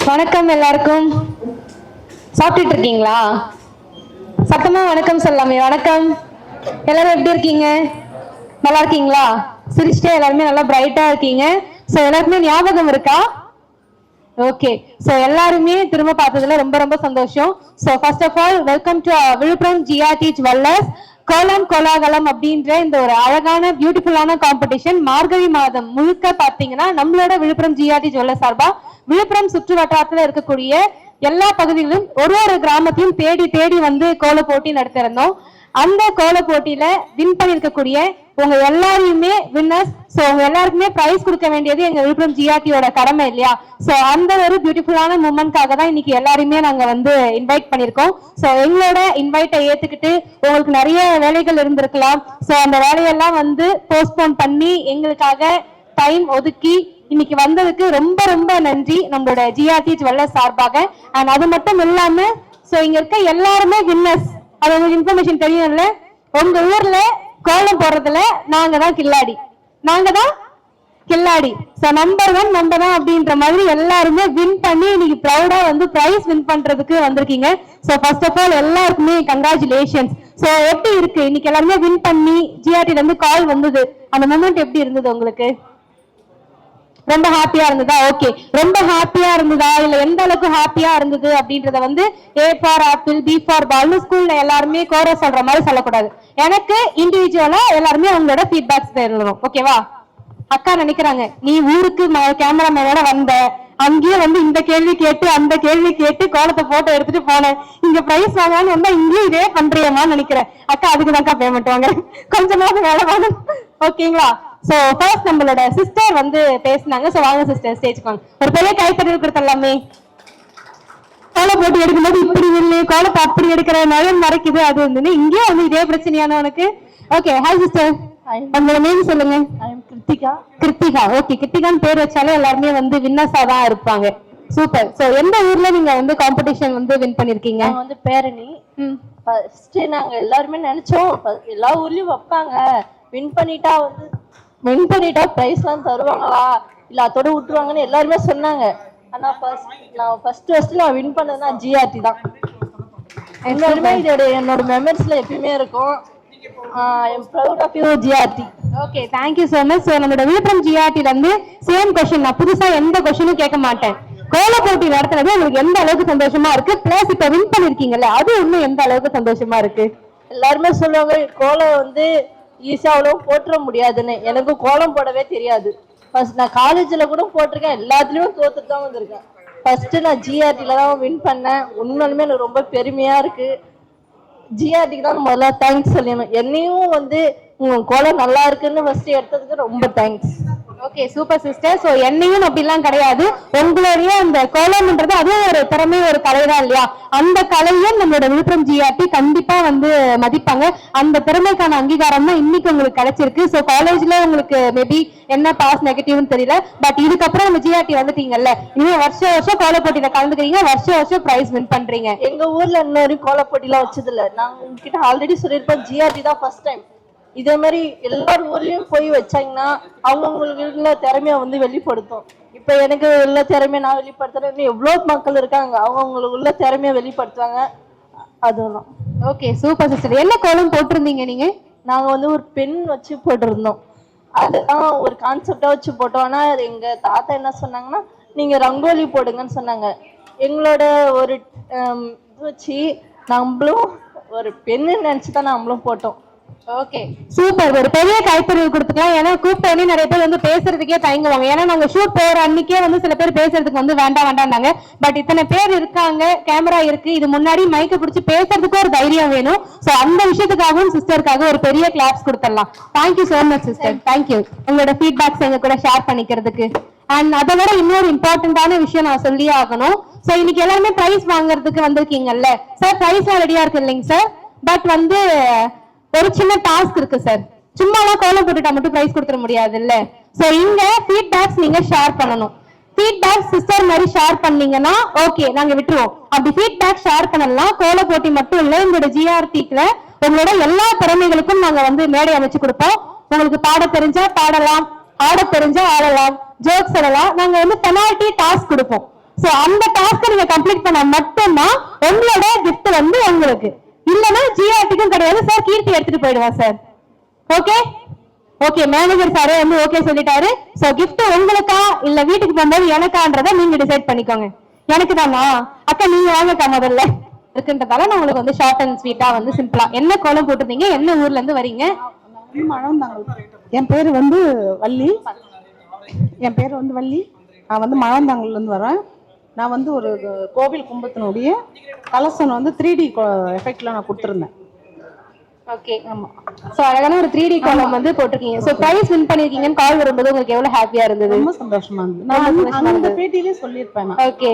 வணக்கம் எல்லாருக்கும். சாப்பிட்டுட்டு இருக்கீங்களா? சத்தமா வணக்கம் சொல்லாமே. வணக்கம் எல்லாரும், எப்படி இருக்கீங்க? நல்லா இருக்கீங்களா? சிரிச்சுட்டே எல்லாருமே நல்லா பிரைட்டா இருக்கீங்க. சோ எல்லாருக்குமே ஞாபகம் இருக்கா? ஓகே, சோ எல்லாருமே திரும்ப பார்த்ததுல ரொம்ப ரொம்ப சந்தோஷம். So first of all welcome to Villupuram GRT jewellers கோலம் கோலாகலம் அப்படின்ற இந்த ஒரு அழகான பியூட்டிஃபுல்லான காம்படிஷன் மார்கழி மாதம் முழுக்க பாத்தீங்கன்னா நம்மளோட விழுப்புரம் ஜிஆர்டி ஜுவல்லர்ஸ் சார்பா விழுப்புரம் சுற்று வட்டாரத்துல இருக்கக்கூடிய எல்லா பகுதிகளிலும் ஒரு ஒரு கிராமத்தையும் தேடி தேடி வந்து கோல போட்டி நடத்திருந்தோம். அந்த கோல போட்டியில வின் பண்ணிருக்கக்கூடிய உங்க எல்லாரையுமே வின்னர்ஸ். சோ உங்க எல்லாருக்குமே பிரைஸ் கொடுக்க வேண்டியது எங்க விழுப்புரம் ஜிஆர்டியோட கடமை இல்லையா? சோ அந்த ஒரு பியூட்டிஃபுல்லான மூமெண்ட்காக தான் இன்னைக்கு எல்லாரையுமே நாங்க வந்து இன்வைட் பண்ணிருக்கோம். சோ எங்களோட இன்வைட்டை ஏத்துக்கிட்டு உங்களுக்கு நிறைய வேலைகள் இருந்திருக்கலாம். சோ அந்த வேலையெல்லாம் வந்து போஸ்ட்போன் பண்ணி எங்களுக்காக டைம் ஒதுக்கி இன்னைக்கு வந்ததுக்கு ரொம்ப ரொம்ப நன்றி நம்மளோட ஜிஆர்டி ஜுவல்லர்ஸ் சார்பாக. அண்ட் அது மட்டும் இல்லாம சோ இங்க இருக்க எல்லாருமே வின்னர்ஸ். அது உங்களுக்கு இன்ஃபர்மேஷன் தெரியும்ல. உங்க ஊர்ல கோலம் போடுறதுல நாங்க தான் கில்லாடி, நாங்க தான் கில்லாடி. சோ நம்பர் 1 நம்ம தான் அப்படின்ற மாதிரி எல்லாருமே வின் பண்ணி இன்னைக்கு ப்ரௌடா வந்து பிரைஸ் வின் பண்றதுக்கு வந்திருக்கீங்க. சோ ஃபர்ஸ்ட் ஆஃப் ஆல் எல்லாருக்குமே கங்க்ராச்சுலேஷன்ஸ். சோ எப்படி இருக்கு இன்னைக்கு எல்லாருமே வின் பண்ணி ஜிஆர்டில இருந்து கால் வந்தது, அந்த மொமெண்ட் எப்படி இருந்தது உங்களுக்கு? ரொம்ப ஹாப்பியா இருந்ததா? ஓகே, ரொம்ப ஹாப்பியா இருந்ததா இல்ல எந்த அளவுக்கு ஹாப்பியா இருந்தது அப்படின்றத வந்து A for apple, B for பால்னு ஸ்கூல்ல எல்லாருமே கோரஸ் சொல்ற மாதிரி சொல்லக்கூடாது. எனக்கு இண்டிவிஜுவலா எல்லாருமே உங்களோட ஃபீட்பேக்ஸ் தரணும். ஓகேவா? அக்கா நினைக்கிறாங்க நீ ஊருக்கு கேமராமேனோட வந்த, அங்கேயே வந்து இந்த கேள்வி கேட்டு அந்த கேள்வி கேட்டு கோலத்தை போட்டோ எடுத்துட்டு போனேன், இங்க பிரைஸ் வாங்கலான்னு வந்தா இங்கேயும் இதே பண்றியம்மான்னு நினைக்கிறேன். அக்கா அதுக்கு தான்க்கா பேமெண்ட் வாங்குறேன், கொஞ்சமாவது வேலை வாங்கணும். ஓகேங்களா? சோ ஃபர்ஸ்ட் நம்மளோட சிஸ்டர் வந்து பேசினாங்க. சோ வாங்க சிஸ்டர் ஸ்டேஜ்க்கு வாங்க. ஒரு பெரிய கைத்தறி கொடுத்தலாமே. கோலை போட்டு எடுக்கும்போது இப்படி இல்லை, கோலத்தை அப்படி எடுக்கிற நகை மறைக்குது அது வந்து இங்கேயும் வந்து இதே பிரச்சனையான உனக்கு. ஓகே, ஹாய் சிஸ்டர், உங்களோட நேம் சொல்லுங்க. கிருத்திகா. கிருத்திகா, ஓகே. கிருத்திகான்னு பேர் வச்சாலே எல்லாருமே வந்து வின்னர்ஸா தான் இருப்பாங்க. சூப்பர். சோ எந்த ஊர்ல நீங்க வந்து காம்படிஷன் வந்து வின் பண்ணிருக்கீங்க? நான் வந்து பேரணி. ஃபர்ஸ்ட் நாங்க எல்லாருமே நினைச்சோம் எல்லா ஊர்லயும் வைப்பாங்க, வின் பண்ணிட்டா பிரைஸ் எல்லாம் தருவாங்களா இல்ல அதோட விட்டுருவாங்கன்னு எல்லாருமே சொன்னாங்க. ஆனா ஃபர்ஸ்ட் நான் வின் பண்ணதுன்னா ஜிஆர்டி தான். எல்லாருமே இதோட என்னோட மெமரிஸ்ல எப்பயுமே இருக்கும். I'm proud of you GRT. Okay, thank you so much. So நம்மளோட விழுப்புரம் ஜிஆர்டில இருந்து சேம் क्वेश्चन, நான் புதுசா எந்த क्वेश्चனும் கேட்க மாட்டேன். கோல போட்டி நடத்துறது உங்களுக்கு எந்த அளவுக்கு சந்தோஷமா இருக்கு? பிளஸ் இப்ப வின் பண்ணிருக்கீங்கல்ல, அது இன்னும் எந்த அளவுக்கு சந்தோஷமா இருக்கு? எல்லாருமே சொல்லுவாங்க கோலம் வந்து ஈஸியா அவ்வளவு போட்டுற முடியாதுன்னு. எனக்கு கோலம் போடவே தெரியாது. ஃபர்ஸ்ட் நான் காலேஜ்ல கூட போட்டிருக்கேன், எல்லாத்துலயும் தோத்துட்டு தான் வந்திருக்கேன். ஃபர்ஸ்ட் நான் ஜிஆர்டில தான் வின் பண்ணேன். உண்மையிலுமே எனக்கு ரொம்ப பெருமையா இருக்கு. ஜிஆர்டிக்கு தான் முதல்ல தேங்க்ஸ் சொல்லணும். என்னையும் வந்து உங்க கோலம் நல்லா இருக்குன்னு ஃபர்ஸ்ட் எடுத்ததுக்கு ரொம்ப thanks. Okay, super sister. So என்னையும் அப்படிலாம் கிடையாது, உங்களுடைய அந்த கோலம்ன்றது அதுவும் ஒரு திறமை, ஒரு கலைதான் இல்லையா? அந்த கலையும் நம்மளோட விழுப்புரம் ஜிஆர்டி கண்டிப்பா வந்து மதிப்பாங்க. அந்த திறமைக்கான அங்கீகாரம் தான் இன்னைக்கு உங்களுக்கு கிடைச்சிருக்கு. சோ காலேஜ்ல உங்களுக்கு மேபி என்ன பாஸ் நெகட்டிவ்னு தெரியல, பட் இதுக்கப்புறம் நம்ம ஜிஆர்டி வந்துட்டீங்கல்ல, இனிமே வருஷம் வருஷம் கோல போட்டியில கலந்துக்கிறீங்க, வருஷம் வருஷம் பிரைஸ் வின் பண்றீங்க. எங்க ஊர்ல இன்னொரு கோல போட்டிலாம் வச்சது இல்ல. நான் உங்ககிட்ட ஆல்ரெடி சொல்லியிருப்பேன், ஜிஆர்டி தான் ஃபர்ஸ்ட் டைம். இதே மாதிரி எல்லாரும் ஊர்லயும் போய் வச்சாங்கன்னா அவங்கவுங்களுக்குள்ள திறமைய வந்து வெளிப்படுத்தும். இப்ப எனக்கு உள்ள திறமைய நான் வெளிப்படுத்துறேன், எவ்வளவு மக்கள் இருக்காங்க அவங்கவுங்களுக்கு உள்ள திறமைய வெளிப்படுத்துவாங்க. அதுதான். Okay, super sister. என்ன கோலம் போட்டிருந்தீங்க நீங்க? நாங்க வந்து ஒரு பெண் வச்சு போட்டிருந்தோம். அதுதான் ஒரு கான்செப்டா வச்சு போட்டோம். ஆனா எங்க தாத்தா என்ன சொன்னாங்கன்னா நீங்க ரங்கோலி போடுங்கன்னு சொன்னாங்க. எங்களோட ஒரு இது வச்சு நம்மளும் ஒரு பெண்ணு நினைச்சுதான் நம்மளும் போட்டோம். Okay, super. ஒரு பெரிய கைத்தறி கொடுத்துக்கலாம். ஏன்னா கூப்பிட்டோடனே நிறைய பேர் வந்து பேசுறதுக்கே தயங்குவாங்க. ஏன்னா நாங்க ஷூட் போற அன்னைக்கே வந்து சில பேர் பேசுறதுக்கு வந்து வேண்டாம்னாங்க. பட் இத்தனை பேர் இருக்காங்க, கேமரா இருக்கு, இது முன்னாடி மைக்க பிடிச்சி பேசுறதுக்கு ஒரு தைரியம் வேணும். சோ அந்த விஷயத்துக்காகவும் சிஸ்டருக்காக ஒரு பெரிய கிளாப்ஸ் கொடுத்துடலாம். Thank you so much sister. Thank you உங்களோட ஃபீட்பேக்ஸ் எங்க கூட ஷேர் பண்ணிக்கிறதுக்கு. அண்ட் அதை விட இன்னொரு இம்பார்ட்டன்டான விஷயம் நான் சொல்லியே ஆகணும். சோ இன்னைக்கு எல்லாருமே பிரைஸ் வாங்குறதுக்கு வந்திருக்கீங்கல்ல சார், பிரைஸ் ரெடியா இருக்கு இல்லைங்க சார்? பட் வந்து ஒரு சின்ன டாஸ்க் இருக்கு சார். சும்மாலாம் கோலம் போட்டுட்டா மட்டும் பிரைஸ் கொடுத்துட முடியாது இல்ல. சோ இங்க ஃபீட்பேக்ஸ் நீங்க ஷேர் பண்ணணும். ஃபீட்பேக் சிஸ்டர் மாதிரி ஷேர் பண்ணீங்கன்னா ஓகே, நாங்க விட்டுருவோம். அப்படி ஃபீட்பேக் ஷேர் பண்ணலாம். கோல போட்டி மட்டும் இல்ல, உங்களோட ஜிஆர்டில உங்களோட எல்லா திறமைகளுக்கும் நாங்க வந்து மேடை அமைச்சு கொடுப்போம். உங்களுக்கு பாட தெரிஞ்சா பாடலாம், ஆட தெரிஞ்சா ஆடலாம், ஜோக்ஸ் சொல்லலாம். நாங்க வந்து பெனால்டி டாஸ்க் கொடுப்போம். சோ அந்த டாஸ்க் நீங்க கம்ப்ளீட் பண்ணா மட்டும்தான் உங்களோட கிஃப்ட் வந்து உங்களுக்கு. இல்லனா ஜிஆர்டிக்கும் கிடையாது சார், கீர்த்தி எடுத்துட்டு போயிடுவா சார். ஓகே ஓகே, மேனேஜர் சாரே வந்து ஓகே சொல்லிட்டாரு. சோ கிஃப்ட் உங்களுக்கா இல்ல வீட்டுக்கு போகும்போது எனக்கான்றத நீங்க டிசைட் பண்ணிக்கோங்க. எனக்கு தானா அக்கா, நீங்க வாங்கக்கா முதல்ல இருக்குன்றதால நான் உங்களுக்கு வந்து ஷார்ட் அண்ட் ஸ்வீட்டா வந்து சிம்பிளா என்ன கோலம் போட்டுருந்தீங்க, என்ன ஊர்ல இருந்து வரீங்க? மழவந்தாங்கல். என் பேர் வந்து வள்ளி. நான் வந்து மழவந்தாங்கல்ல இருந்து வரேன். நான் வந்து ஒரு கோவில் கும்பத்தினுடைய கலசன் வந்து 3D எஃபெக்ட்ல நான் கொடுத்துருந்தேன். ஓகே, ஆமா. சோ அழகான ஒரு 3D கோலம் வந்து போட்டிருக்கீங்க. சோ பிரைஸ் வின் பண்ணிருக்கீங்கன்னு கால் வரும்போது உங்களுக்கு எவ்வளவு ஹாப்பியா இருந்தது? ரொம்ப சந்தோஷமா இருந்தது. நான் அந்த பேட்டியிலே சொல்லியிருப்பேன். ஓகே,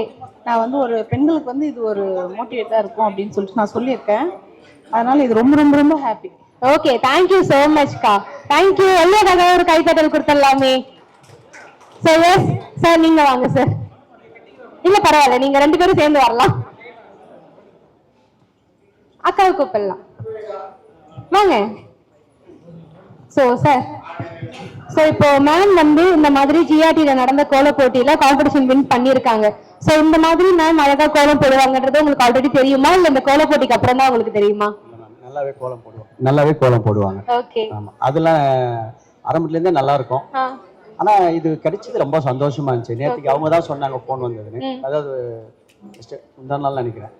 நான் வந்து ஒரு பெண்களுக்கு வந்து இது ஒரு மோட்டிவேட்டா இருக்கும் அப்படின்னு சொல்லிட்டு நான் சொல்லியிருக்கேன். அதனால இது ரொம்ப ரொம்ப ரொம்ப happy. Okay, thank you so much கா. தேங்க்யூ. எல்லாருக்காக ஒரு கைத்தட்டல் கொடுத்துடலாமே. சோ எஸ் சார், நீங்க வாங்க சார். இல்ல பரவாயில்ல, நீங்க 2 பேரும் சேர்ந்து வரலாம். அக்காவை கூப்பிடலாம் வாங்க. சோ சார், சோ இப்போ மேம் வந்து இந்த மாதிரி ஜிஆர்டில நடந்த கோல போட்டியில காம்படிஷன் வின் பண்ணிருக்காங்க. சோ இந்த மாதிரி மேம் அழகா கோலம் போடுவாங்கன்றது உங்களுக்கு ஆல்ரெடி தெரியுமா, இல்ல இந்த கோல போட்டிக்கு அப்புறம் தான் உங்களுக்கு தெரியுமா? நல்லாவே கோலம் போடுவாங்க. ஓகே, ஆமா, அதெல்லாம் ஆரம்பத்துல இருந்தே நல்லா இருக்கும். ஆனா இது கிடைச்சது ரொம்ப சந்தோஷமா இருந்துச்சு. நேற்றுக்கு அவங்க தான் சொன்னாங்க போன் வந்ததுன்னு. அதாவது முந்தா நாள் நினைக்கிறேன்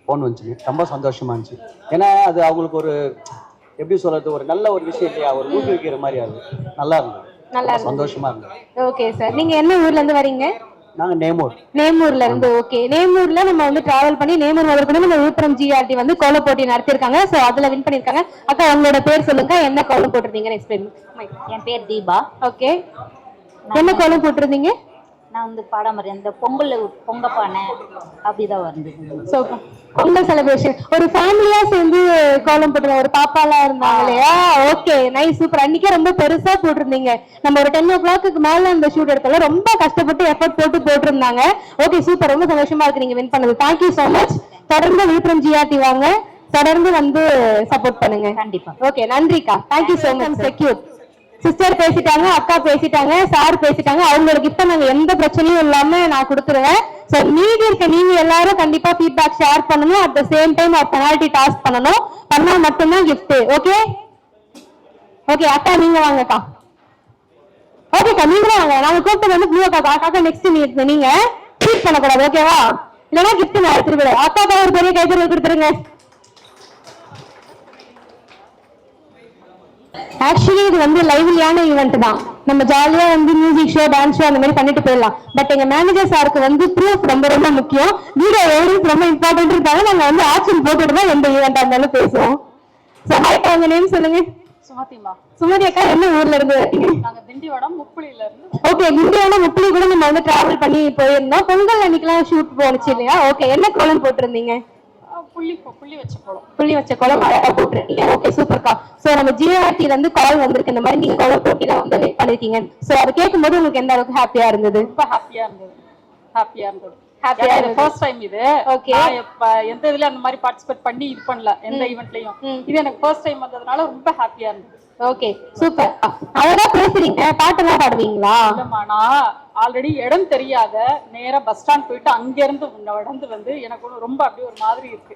போன் வந்துச்சு. ரொம்ப சந்தோஷமா இருந்துச்சு. ஏன்னா அது அவங்களுக்கு ஒரு எப்படி சொல்றது, ஒரு நல்ல ஒரு விஷயம் இல்லையா, ஒரு ஊக்குவிக்கிற மாதிரி. அது நல்லா இருந்தது, சந்தோஷமா இருந்தது. ஓகே சார், நீங்க என்ன ஊர்ல இருந்து வரீங்க? நாங்க நேமூர்ல இருந்து. ஓகே, நேமூர்ல நம்ம வந்து டிராவல் பண்ணி நேமூர் முதற்கொண்டு நம்ம விழுப்புரம் ஜிஆர்டி வந்து கோல போட்டி நடத்திருக்காங்க. சோ அதுல வின் பண்ணிருக்காங்க. அக்கா உங்களோட பேர் சொல்லுங்க, என்ன கோலம் போட்டிருந்தீங்கன்னு எக்ஸ்பிளைன். என் பேர் தீபா. ஓகே, என்ன கோலம் போட்டிருந்தீங்க? நான் வந்து பாடமரம் இந்த பொங்க பானை அப்படிதான் வந்தது. சோ பொங்கல் செலிப்ரேஷன் ஒரு ஃபேமிலியா சேர்ந்து கோலம் போட்டு ஒரு பாப்பாலாம் இருந்தாங்க இல்லையா? Okay, nice, super. அன்னைக்கே ரொம்ப பெருசா போட்டிருந்தீங்க. நம்ம ஒரு 10 o'clock மேல அந்த ஷூட் எடுத்தால ரொம்ப கஷ்டப்பட்டு எஃபர்ட் போட்டிருந்தாங்க. ஓகே, சூப்பர், ரொம்ப சந்தோஷமா இருக்கு நீங்க வின் பண்ணது. Thank you so much. தொடர்ந்து விழுப்புரம் ஜிஆர்டி வாங்க, தொடர்ந்து வந்து சப்போர்ட் பண்ணுங்க. கண்டிப்பா. ஓகே, நன்றிக்கா. Thank you so much. Secure sister பேசிட்டாங்க, அக்கா பேசிட்டாங்க, சார் பேசிட்டாங்க. அவங்களுக்கு இப்ப நாங்க எந்த பிரச்சனையும் இல்லாம நான் கொடுத்துருவேன். சோ மீதி இருக்க நீங்க எல்லாரும் கண்டிப்பா ஃபீட்பேக் ஷேர் பண்ணணும். அட் த சேம் டைம் ஒரு பெனால்டி டாஸ்க் பண்ணணும். பண்ணா மட்டும்தான் கிஃப்ட். ஓகே ஓகே, அக்கா நீங்க வாங்கக்கா. ஓகேக்கா, நீங்களும் வாங்க. நாங்க கூப்பிட்டு வந்து ப்ளூ அக்கா. அக்கா நெக்ஸ்ட் நீங்க ட்ரீட் பண்ணக்கூடாது, ஓகேவா? இல்லைன்னா கிஃப்ட் நான் எடுத்துட்டு விட. அக்காக்கா ஒரு பெரிய கைத்தறி கொடுத்துருங்க. ஆக்சுவலி இது வந்து லைவ்லியான ஈவெண்ட் தான். நம்ம ஜாலியா வந்து மியூசிக் ஷோ, டான்ஸ் ஷோ அந்த மாதிரி பண்ணிட்டு போயிடலாம். பட் எங்க மேனேஜர் சாருக்கு வந்து ப்ரூஃப் ரொம்ப ரொம்ப முக்கியம். வீடியோ எவிடன்ஸ் ரொம்ப இம்பார்ட்டன்ட் இருக்காங்க. நாங்க வந்து ஆக்ஷன் போட்டுட்டு தான் எந்த ஈவெண்டா இருந்தாலும் பேசுவோம். உங்க நேம் சொல்லுங்க. சுமதி அக்கா, என்ன ஊர்ல இருந்து? திண்டிவனம் முப்புளியில இருந்து. ஓகே, திண்டிவனம் முப்புளி கூட நம்ம வந்து டிராவல் பண்ணி போயிருந்தோம். பொங்கல் அன்னைக்கெல்லாம் ஷூட் போனுச்சு இல்லையா? ஓகே, என்ன கோலம் போட்டிருந்தீங்க? புள்ளி வச்ச கோலம் அழகா போட்டிருக்கீங்க. ஓகே, சூப்பர்க்கா. சோ நம்ம ஜிஆர்டில இருந்து கால் வந்திருக்கு, இந்த மாதிரி நீங்க கோலம் போட்டியில வந்து வெயிட் பண்ணிருக்கீங்க. சோ அதை கேட்கும்போது உங்களுக்கு எந்த அளவுக்கு ஹாப்பியா இருந்தது? ரொம்ப ஹாப்பியா இருந்தது. ஃபர்ஸ்ட் டைம் இது. ஓகே, நான் இப்ப எந்த இதுல அந்த மாதிரி பார்ட்டிசிபேட் பண்ணி இது பண்ணல, எந்த ஈவென்ட்லயும். இது எனக்கு ஃபர்ஸ்ட் டைம் வந்ததுனால ரொம்ப ஹாப்பியா இருந்தது. Okay, super. அழகா பேசுறீங்க. பாட்டெல்லாம் பாடுவீங்களா? இல்லம்மா, நான் ஆல்ரெடி இடம் தெரியாத நேரா பஸ் ஸ்டாண்ட் போயிட்டு அங்க இருந்து நடந்து வந்து எனக்கு ரொம்ப அப்படியே ஒரு மாதிரி இருக்கு.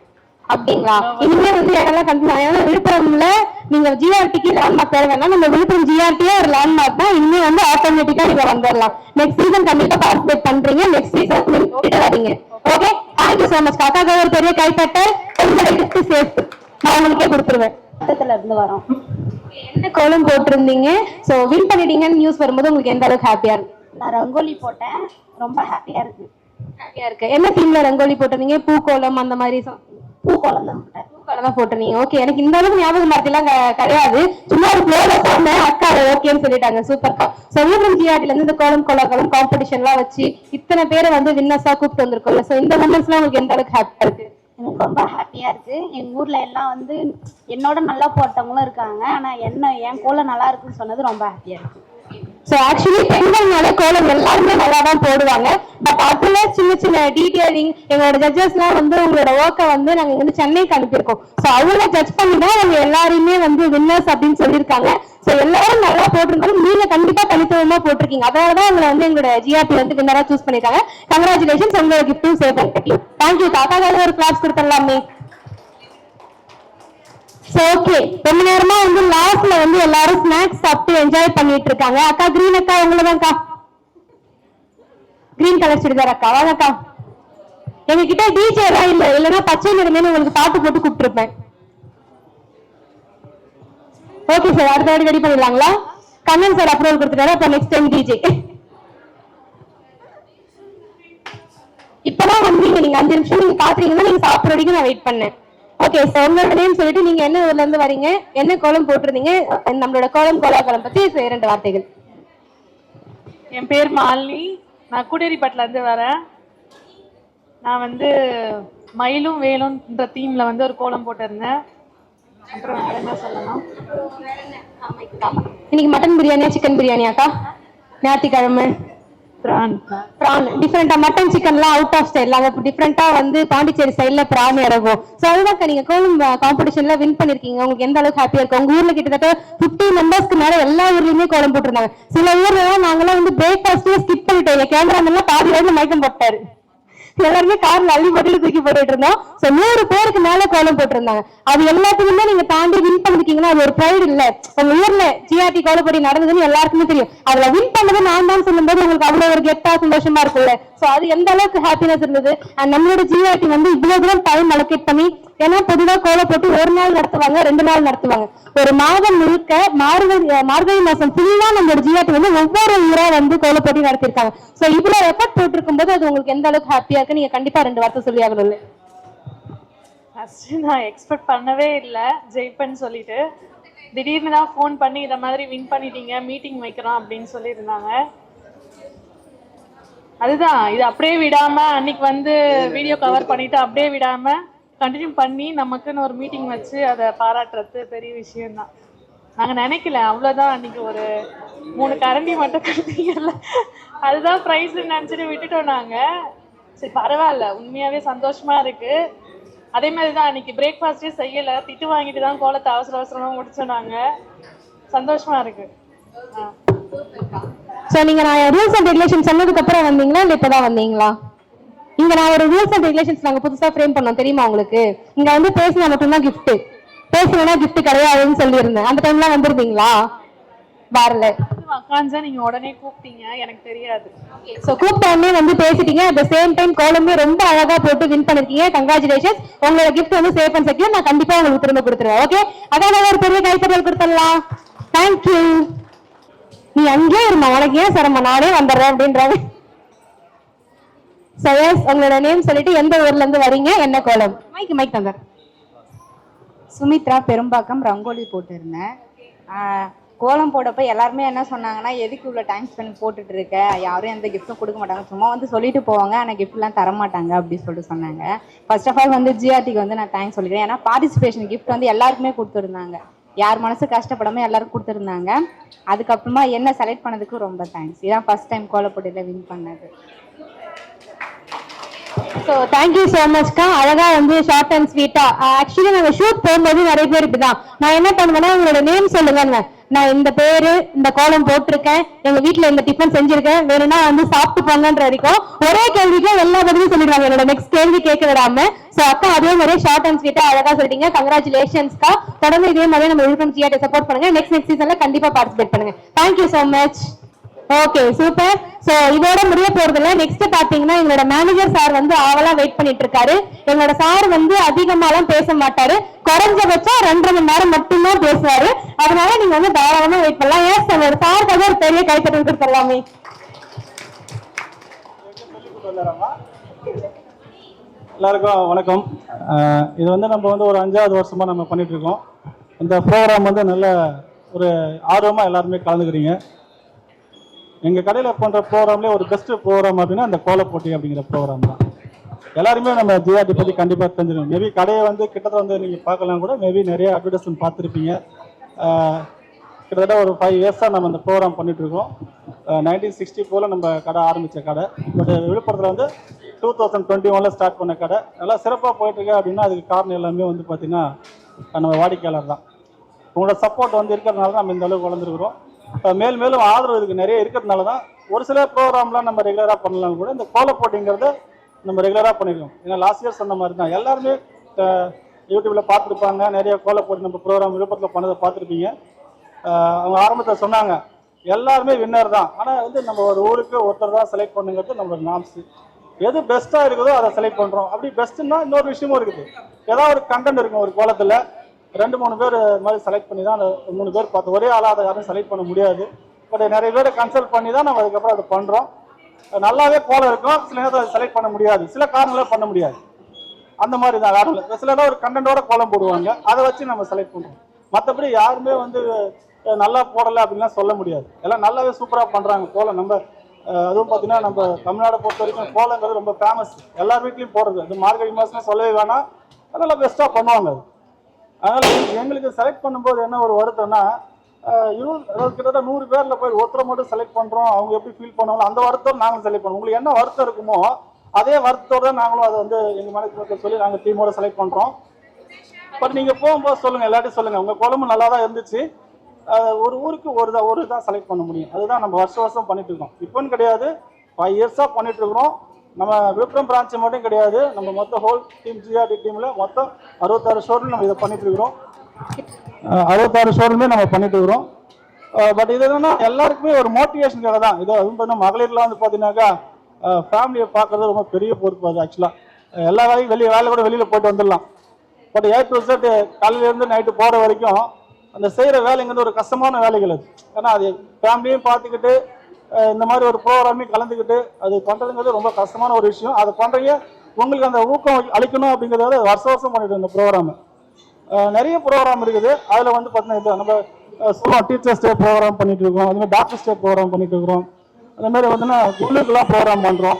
அப்படிங்களா? இனிமே வந்து இடம்லாம் கன்ஃபியூஸ். ஏன்னா விழுப்புரம்ல நீங்க ஜிஆர்டிக்கு லேண்ட்மார்க் தேவை வேணா, நம்ம விழுப்புரம் ஜிஆர்டியே ஒரு லேண்ட்மார்க் தான். இனிமே வந்து ஆட்டோமேட்டிக்கா நீங்க வந்துடலாம். நெக்ஸ்ட் சீசன் கண்டிப்பா பார்ட்டிசிபேட் பண்றீங்க. நெக்ஸ்ட் சீசன் வரீங்க. Okay, thank you so much. காக்காக ஒரு பெரிய கைப்பட்ட சேர்த்து நான் உங்களுக்கே கொடுத்துருவேன். பக்கத்துல இருந்து வரோம். என்ன கோலம் போட்டிருந்தீங்க? சோ வின் பண்ணிட்டீங்கன்னு நியூஸ் வரும்போது உங்களுக்கு எந்த அளவுக்கு ஹாப்பியா இருக்கு? நான் ரங்கோலி போட்டேன், ரொம்ப ஹாப்பியா இருக்கு. என்ன தீம்ல ரங்கோலி போட்டிருந்தீங்க? பூக்கோலம் அந்த மாதிரி? பூக்கோலம் தான் போட்டிருந்தீங்க. ஓகே, எனக்கு இந்த அளவுக்கு ஞாபகம் மறதிலாம் கிடையாது. சும்மா ஒரு ஃப்ளோல சொன்னேன், அக்கா ஓகேன்னு சொல்லிட்டாங்க. சூப்பர்க்கா. சோ விழுப்புரம் ஜிஆர்டில இருந்து இந்த கோலம் கோலாகலம் காம்படிஷன் எல்லாம் வச்சு இத்தனை பேரை வந்து வின்னர்ஸா கூப்பிட்டு வந்திருக்கோம்ல. சோ இந்த மூமெண்ட்ஸ் எல்லாம் உங்களுக்கு எந்த அளவுக்கு ஹாப்பியா இருக்கு? எனக்கு ரொம்ப ஹாப்பியா இருக்கு. எங்க ஊர்ல எல்லாம் வந்து என்னோட நல்லா போட்டவங்களும் இருக்காங்க. ஆனா என் கோலம் நல்லா இருக்குன்னு சொன்னது ரொம்ப ஹாப்பியா இருக்கு. சோ ஆக்சுவலி பெண்கள்னால கோலம் எல்லாருமே நல்லா தான் போடுவாங்க. பட் அதுல சின்ன சின்ன டீடைலிங் எங்களோட ஜட்ஜஸ் எல்லாம் வந்து உங்களோட ஒர்க்கை வந்து நாங்க வந்து சென்னைக்கு அனுப்பியிருக்கோம். சோ அவங்க ஜட்ஜ் பண்ணி தான் அவங்க எல்லாருமே வந்து வின்னர்ஸ் அப்படின்னு சொல்லியிருக்காங்க. ஸோ எல்லாரும் நல்லா போட்டிருந்தாலும் நீங்க கண்டிப்பா தனித்துவமா போட்டிருக்கீங்க. அதனாலதான் உங்களை வந்து எங்களோட ஜிஆர்பி வந்து வின்னரா சூஸ் பண்ணிருக்காங்க. கங்க்ராச்சுலேஷன்ஸ், உங்களோட கிஃப்டும் சேவ் பண்ணிருக்கீங்க. தேங்க்யூ. தாத்தாக்காக ஒரு கிளாஸ் கொடுத்துடலாமே. ஸோ ஓகே, ரொம்ப நேரமா வந்து லாஸ்ட்ல வந்து எல்லாரும் ஸ்நாக்ஸ் சாப்பிட்டு என்ஜாய் பண்ணிட்டு இருக்காங்க. அக்கா கிரீன் அக்கா உங்களதான்க்கா, கிரீன் கலர் சுடிதார் அக்கா வாங்கக்கா. எங்க கிட்ட டிஜே எல்லாம் இல்ல, இல்லைன்னா பச்சை நிறமே உங்களுக்கு பாட்டு போட்டு கூப்பிட்டுருப்பேன். ஓகே சார், அடுத்த வாட்டி ரெடி பண்ணிடலாங்களா? கண்ணன் சார் அப்ரூவல் கொடுத்துட்டாரு. அப்ப நெக்ஸ்ட் டைம் டிஜே. இப்பதான் வந்தீங்க நீங்க, 5 நிமிஷம் நீங்க பாத்துறீங்கன்னா நீங்க சாப்பிட்ற வரைக்கும் நான் வெயிட் பண்ணேன். ஓகே சார், உங்களோட நேம் சொல்லிட்டு நீங்க என்ன ஊர்ல இருந்து வரீங்க, என்ன கோலம் போட்டிருந்தீங்க, நம்மளோட கோலாகலம் பத்தி 2 வார்த்தைகள். என் பேர் மாலினி, நான் கூடேரிப்பட்டில இருந்து வரேன். நான் வந்து மயிலும் வேலும்ன்ற தீம்ல வந்து ஒரு கோலம் போட்டிருந்தேன். அப்புறம் என்ன சொல்லலாம், இன்னைக்கு மட்டன் பிரியாணியா சிக்கன் பிரியாணியாக்கா? ஞாயிற்றுக்கிழமை பிரான் டிஃப்ரெண்டா, மட்டன் சிக்கன்லாம் அவுட் ஆஃப் ஸ்டைல், அவங்க டிஃப்ரெண்டா வந்து பாண்டிச்சேரி ஸ்டைல்ல பிரான் இறங்கும். ஸோ அதுதான் நீங்க கோலம் காம்படிஷன்ல வின் பண்ணிருக்கீங்க. உங்களுக்கு எந்த அளவுக்கு ஹாப்பியா இருக்கு? உங்க ஊர்ல கிட்டத்தட்ட 50 மெம்பர்ஸ்க்கு மேல எல்லா ஊர்லயுமே கோலம் போட்டிருந்தாங்க. சில ஊர்ல நாங்கெல்லாம் வந்து பிரேக்ஃபாஸ்டே ஸ்கிப் பண்ணிட்டோம். கேமராமேன்லாம் பாதி வரைக்கும் மயக்கம் போட்டாரு. எல்லாருமே கார்ல அள்ளி போட்டு தூக்கி போட்டுட்டு இருந்தோம். சோ 100 பேருக்கு மேல கோலம் போட்டிருந்தாங்க. அது எல்லாத்துக்குமே நீங்க தாண்டி வின் பண்ணிருக்கீங்கன்னா அது ஒரு ப்ரைடு இல்ல. உங்க ஊர்ல ஜிஆர்டி கோலப்போட்டி நடந்ததுன்னு எல்லாருக்குமே தெரியும். அதுல வின் பண்ணது நான் தான் சொல்லும்போது உங்களுக்கு அவ்வளவு ஒரு கெத்தா சந்தோஷமா இருக்கும்ல. சோ அது எந்த அளவுக்கு ஹாப்பினஸ் இருந்தது. அண்ட் நம்மளோட ஜிஆர்டி வந்து இவ்வளவு தூரம் டைம் அலோகேட் பண்ணி, ஏன்னா பொதுவாக கோலப்போட்டு 1 நாள் நடத்துவாங்க, 2 நாள் நடத்துவாங்க. ஒரு மாதம் முழுக்க மார்கழி மாசம் ஃபுல்லா நம்மளோட ஜிஆர்டி வந்து ஒவ்வொரு ஊரா வந்து கோலப்போட்டி நடத்திருக்காங்க. சோ இவ்வளவு எஃபர்ட் போட்டிருக்கும் போது அது உங்களுக்கு எந்த அளவுக்கு ஹாப்பியா இருக்கு? நீங்க கண்டிப்பா 2 வார்த்தை சொல்லி ஆகணும்ல. ஃபர்ஸ்ட் நான் எக்ஸ்பெக்ட் பண்ணவே இல்லை ஜெயிப்பேன்னு சொல்லிட்டு. திடீர்னு தான் ஃபோன் பண்ணி இதை மாதிரி வின் பண்ணிட்டீங்க, மீட்டிங் வைக்கிறோம் அப்படின்னு சொல்லியிருந்தாங்க. அதுதான், இது அப்படியே விடாம அன்னைக்கு வந்து வீடியோ கவர் பண்ணிட்டு அப்படியே விடாம கண்டினியூ பண்ணி நமக்குன்னு ஒரு மீட்டிங் வச்சு அதை பாராட்டுறது பெரிய விஷயம்தான். நாங்கள் நினைக்கல, அவ்வளோதான். அன்னைக்கு ஒரு 3 கரண்டி மட்டும் கொடுத்தீங்கல்ல, அதுதான் ப்ரைஸ்ன்னு நினச்சிட்டு விட்டுட்டோம் நாங்கள். சரி பரவாயில்ல, உண்மையாகவே சந்தோஷமா இருக்கு. அதே மாதிரி தான் அன்னைக்கு பிரேக்ஃபாஸ்டே செய்யலை, திட்டு வாங்கிட்டு தான் கோலத்தை அவசர அவசரமாக முடிச்சோம் நாங்கள். சந்தோஷமா இருக்கு. சோ நீங்க நான் ரூல்ஸ் அண்ட் ரெகுலேஷன் சொன்னதுக்கு அப்புறம் வந்தீங்களா இல்ல இப்பதான் வந்தீங்களா? இங்க நான் ஒரு ரூல்ஸ் அண்ட் ரெகுலேஷன்ஸ் நாங்க புதுசா ஃப்ரேம் பண்ணோம், தெரியுமா உங்களுக்கு? இங்க வந்து பேசினா மட்டும்தான் கிஃப்ட், பேசணும்னா கிஃப்ட் கிடையாதுன்னு சொல்லியிருந்தேன். அந்த டைம்லாம் வந்திருந்தீங்களா? வரல. உட்காந்தா நீங்க உடனே கூப்பிட்டீங்க, எனக்கு தெரியாது. சோ கூப்பிட்ட உடனே வந்து பேசிட்டீங்க. அட் தி சேம் டைம் கோலமே ரொம்ப அழகா போட்டு வின் பண்ணிருக்கீங்க. கங்க்ராச்சுலேஷன்ஸ். உங்களோட கிஃப்ட் வந்து சேஃப் அண்ட் செக்யூர். நான் கண்டிப்பா உங்களுக்கு திரும்ப கொடுத்துருவேன். ஓகே, அதான் ஒரு பெரிய கைத்தட்டல் கொடுத்துடலாம். தேங்க்யூ. நீ அங்கே இருமா, உனக்கு ஏன் சிரமம், நானே வந்துடுறேன் அப்படின்றாங்க. சோ எஸ், உங்களோட நேம் சொல்லிட்டு எந்த ஊர்ல இருந்து வரீங்க, என்ன கோலம்? மைக் தந்தார். சுமித்ரா, பெரும்பாக்கம். ரங்கோலி போட்டிருந்தேன். கோலம் போடப்போ எல்லாருமே என்ன சொன்னாங்கன்னா, எதுக்கு இவ்வளோ டைம் ஸ்பெண்ட் போட்டுட்டு இருக்க, யாரும் எந்த கிஃப்ட்டும் கொடுக்க மாட்டாங்க, சும்மா வந்து சொல்லிட்டு போவாங்க, ஆனால் கிஃப்ட்லாம் தரமாட்டாங்க அப்படின்னு சொல்லிட்டு சொன்னாங்க. ஃபர்ஸ்ட் ஆஃப் ஆல் வந்து ஜிஆர்டிக்கு வந்து நான் தேங்க்ஸ் சொல்லிக்கிறேன். ஏன்னா பார்ட்டிசிபேஷன் கிஃப்ட் வந்து எல்லாருக்குமே கொடுத்துருந்தாங்க, யார் மனசு கஷ்டப்படாம எல்லாரும் கொடுத்துருந்தாங்க. அதுக்கப்புறமா என்ன செலக்ட் பண்ணதுக்கு ரொம்ப தேங்க்ஸ். இதான் ஃபர்ஸ்ட் டைம் கோலப்போட்டியில் வின் பண்ணது. ஸோ தேங்க்யூ ஸோ மச்க்கா. அழகா வந்து ஷார்ட் அண்ட் ஸ்வீட்டா. ஆக்சுவலி நாங்க ஷூட் போகும்போது நிறைய பேர் இப்படிதான், நான் என்ன பண்ணுவேன்னா உங்களோட நேம் சொல்லுங்க, நான் இந்த பேரு இந்த கோலம் போட்டிருக்கேன், எங்க வீட்டுல இந்த டிஃபன் செஞ்சிருக்கேன், வேணும்னா வந்து சாப்பிட்டு போங்கன்ற வரைக்கும் ஒரே கேள்விக்கு எல்லா பதிலும் சொல்லிடுவாங்க, என்னோட நெக்ஸ்ட் கேள்வி கேட்க விடாம. சோ அக்கா அதே மாதிரி ஷார்ட் அண்ட் ஸ்வீட்டா அழகா சொல்லிட்டீங்க. கங்க்ராச்சுலேஷன்ஸ்க்கா. தொடர்ந்து இதே மாதிரி நம்ம விழுப்புரம் ஜிஆர்டி சப்போர்ட் பண்ணுங்க. நெக்ஸ்ட் சீசன்ல கண்டிப்பா பார்ட்டிசிபேட் பண்ணுங்க. Thank you so much. Okay, super. So இதோட முடிய போறதுல நெக்ஸ்ட் பாத்தீங்கன்னா எங்களோட மேனேஜர் சார் வந்து ஆவலா வெயிட் பண்ணிட்டு இருக்காரு. எங்களோட சார் வந்து அதிகமாலாம் பேச மாட்டாரு, குறைஞ்சபட்சம் 2.5 மணி நேரம் மட்டும்தான் பேசுவாரு. அதனால நீங்க வந்து தாராளமா வெயிட் பண்ணலாம். ஏன் சார் சாருக்காக ஒரு பெரிய கைத்தட்டல் கொடுத்துடலாமே. எல்லாருக்கும் வணக்கம். இது வந்து நம்ம வந்து ஒரு 5வது வருஷமா நம்ம பண்ணிட்டு இருக்கோம். இந்த ப்ரோக்ராம் வந்து நல்ல ஒரு ஆர்வமா எல்லாருமே கலந்துக்கிறீங்க. எங்கள் கடையில் பண்ணுற ப்ரோக்ராம்லேயே ஒரு பெஸ்ட்டு ப்ரோக்ராம் அப்படின்னா அந்த கோலப்போட்டி அப்படிங்கிற ப்ரோக்ராம் தான். எல்லாருமே நம்ம ஜிஆர்டி பற்றி கண்டிப்பாக தெரிஞ்சிடும். மேபி கடையை வந்து கிட்டத்தட்ட வந்து நீங்கள் பார்க்கலாம் கூட, மேபி நிறைய அட்வர்டைஸ்மெண்ட் பார்த்துருப்பீங்க. கிட்டத்தட்ட ஒரு 5 இயர்ஸாக நம்ம அந்த ப்ரோக்ராம் பண்ணிகிட்ருக்கோம். 1964 நம்ம கடை ஆரம்பித்த கடை. பட் விழுப்புரத்தில் வந்து 2021 ஸ்டார்ட் பண்ண கடை. நல்லா சிறப்பாக போயிட்டுருக்கு அப்படின்னா அதுக்கு காரணம் எல்லாமே வந்து பார்த்திங்கன்னா நம்ம வாடிக்கையாளர் தான். உங்களோட சப்போர்ட் வந்து இருக்கிறதுனால தான் நம்ம இந்த அளவுக்கு வளர்ந்துருக்கிறோம். மேலும் மேலும் ஆதரவு இதுக்கு நிறைய இருக்கிறதுனால தான் ஒரு சில ப்ரோக்ராம்லாம் நம்ம ரெகுலராக பண்ணலாம் கூட இந்த கோல போட்டிங்கிறத நம்ம ரெகுலராக பண்ணிருக்கோம். ஏன்னா லாஸ்ட் இயர் சொன்ன மாதிரி தான் எல்லாருமே யூடியூப்பில் பார்த்துருப்பாங்க. நிறைய கோல போட்டி நம்ம ப்ரோக்ராம் விழுப்புரத்தில் பண்ணதை பார்த்துருப்பீங்க. அவங்க ஆரம்பத்தில் சொன்னாங்க எல்லாருமே வின்னர் தான், ஆனால் வந்து நம்ம ஒரு ஊருக்கு ஒருத்தர் தான் செலக்ட் பண்ணுங்கிறது நம்மளோட நாம்ஸு. எது பெஸ்ட்டாக இருக்குதோ அதை செலக்ட் பண்ணுறோம். அப்படி பெஸ்ட்டுன்னா இன்னொரு விஷயமும் இருக்குது. ஏதாவது ஒரு கண்டென்ட் இருக்கும் ஒரு கோலத்தில் 2-3 பேர் மாதிரி செலக்ட் பண்ணி தான் அந்த 3 பேர் பார்த்து ஒரே ஆளாக அதை யாரும் செலக்ட் பண்ண முடியாது. பட் நிறைய பேரை கன்சல்ட் பண்ணி தான் நம்ம அதுக்கப்புறம் அதை பண்ணுறோம். நல்லாவே கோலம் இருக்கும், சில நேரத்தில் அதை செலக்ட் பண்ண முடியாது, சில காரணங்களே பண்ண முடியாது. அந்த மாதிரி தான் வேற இல்லை. சில நேரம் ஒரு கண்டென்ட்டோட கோலம் போடுவாங்க, அதை வச்சு நம்ம செலக்ட் பண்ணுறோம். மற்றபடி யாருமே வந்து நல்லா போடலை அப்படின்லாம் சொல்ல முடியாது. எல்லாம் நல்லாவே சூப்பராக பண்ணுறாங்க கோலம். நம்ம அதுவும் பார்த்தீங்கன்னா நம்ம தமிழ்நாடை பொறுத்த வரைக்கும் கோலங்கிறது ரொம்ப ஃபேமஸ், எல்லார் வீட்லையும் போடுறது. அது மார்கழி மாதம் சொல்லவே வேணாம், அதெல்லாம் பெஸ்ட்டாக பண்ணுவாங்க. அது அதனால் எங்களுக்கு செலக்ட் பண்ணும்போது என்ன ஒரு வருத்தம்னா அதாவது கிட்டத்தட்ட 100 பேரில் போய் ஒருத்தரை மட்டும் செலக்ட் பண்ணுறோம், அவங்க எப்படி ஃபீல் பண்ணுவாங்களோ அந்த வருத்தம் நாங்களும் செலக்ட் பண்ணுவோம். உங்களுக்கு என்ன வருத்தம் இருக்குமோ அதே வருத்தத்தோடு நாங்களும் அதை வந்து எங்கள் மேனேஜ்மெண்ட்டில் சொல்லி நாங்கள் டீமோட செலக்ட் பண்ணுறோம். பட் நீங்கள் போகும்போது சொல்லுங்கள், எல்லாத்தையும் சொல்லுங்கள் உங்கள் குழம்பு நல்லா தான் இருந்துச்சு, ஒரு ஊருக்கு ஒரு தான் செலக்ட் பண்ண முடியும். அதுதான் நம்ம வருஷம் பண்ணிட்டு இருக்கோம். இப்போன்னு கிடையாது, 5 இயர்ஸாக பண்ணிட்டு இருக்கிறோம். நம்ம விழுப்புரம் பிரான்ச்சு மட்டும் கிடையாது, நம்ம மொத்தம் ஹோல் டீம் ஜிஆர்டி டீமில் மொத்தம் 66 ஷோரூம் நம்ம இதை பண்ணிட்டு இருக்கிறோம். 66 ஷோரூமே நம்ம பண்ணிட்டு இருக்கிறோம். பட் இது என்னன்னா எல்லாருக்குமே ஒரு மோட்டிவேஷனுக்காக தான். இது அதுவும் பார்த்தீங்கன்னா மகளிர்லாம் வந்து பார்த்தீங்கன்னாக்கா ஃபேமிலியை பார்க்குறது ரொம்ப பெரிய பொறுப்பு. அது ஆக்சுவலாக எல்லா வேலையும் வேலை கூட வெளியில் போயிட்டு வந்துடலாம். பட் A to Z காலையிலேருந்து நைட்டு போகிற வரைக்கும் அந்த செய்கிற வேலைங்கிறது ஒரு கஷ்டமான வேலைகள் அது. ஏன்னா அது ஃபேமிலியும் பார்த்துக்கிட்டு இந்த மாதிரி ஒரு ப்ரோக்ராமையும் கலந்துக்கிட்டு அது பண்ணுறதுங்கிறது ரொம்ப கஷ்டமான ஒரு விஷயம். அதை பண்ணுறீங்க, உங்களுக்கு அந்த ஊக்கம் அளிக்கணும் அப்படிங்கிறத வருஷம் பண்ணிட்டு இந்த ப்ரோக்ராமு. நிறைய ப்ரோக்ராம் இருக்குது. அதில் வந்து பார்த்தீங்கன்னா நம்ம டீச்சர்ஸ் டே ப்ரோக்ராம் பண்ணிட்டு இருக்கோம், அதுமாதிரி டாக்டர்ஸ் டே ப்ரோக்ராம் பண்ணிட்டு இருக்கிறோம், அதுமாதிரி பார்த்தீங்கன்னா குழுக்கெல்லாம் ப்ரோக்ராம் பண்ணுறோம்.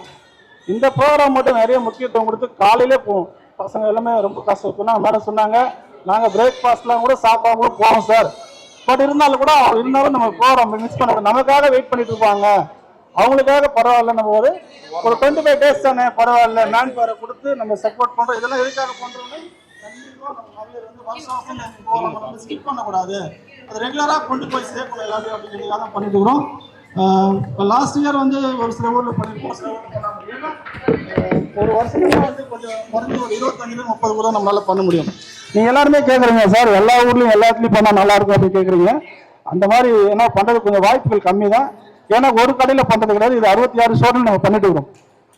இந்த ப்ரோக்ராம் மட்டும் நிறைய முக்கியத்துவம் கொடுத்து காலையிலே போவோம். பசங்க எல்லாமே ரொம்ப கஷ்டம். இப்போ மேடம் சொன்னாங்க நாங்கள் பிரேக்ஃபாஸ்ட்லாம் கூட சாப்பிடாம கூட போவோம் சார். பட் இருந்தாலும் நம்ம ப்ரோக்ராம் மிஸ் பண்ண நமக்காக வெயிட் பண்ணிட்டு இருப்பாங்க. அவங்களுக்காக பரவாயில்ல, நம்ம ஒரு 25 டேஸ் தானே பரவாயில்ல, மேன் பவரை கொடுத்து நம்ம சப்போர்ட் பண்ணுறோம். இதெல்லாம் எதுக்காக பண்ணுறோம்னா கண்டிப்பாக நம்ம மகளிர் வந்து வருஷம் ஸ்கிப் பண்ணக்கூடாது, அது ரெகுலராக கொண்டு போய் சேர்க்கணும் எல்லாத்தையும் அப்படிங்கிறதுக்காக தான் பண்ணிட்டு இருக்கிறோம். இப்போ லாஸ்ட் இயர் வந்து ஒரு சில ஊரில் பண்ணிருக்கோம், சில ஊரில் பண்ண முடியும். ஒரு வருஷத்துக்கு வந்து கொஞ்சம் குறைஞ்சி ஒரு 25-30 கூட நம்மளால பண்ண முடியும். நீங்கள் எல்லாருமே கேட்குறீங்க சார் எல்லா ஊர்லையும் எல்லாத்துலையும் பண்ணால் நல்லா இருக்கும் அப்படின்னு கேட்குறீங்க. அந்த மாதிரி என்ன பண்ணுறது கொஞ்சம் வாய்ப்புகள் கம்மி தான். ஏன்னா ஒரு கடையில் பண்ணுறது கிடையாது, இது 66 ஷோரூம் நம்ம பண்ணிட்டு இருக்கிறோம்.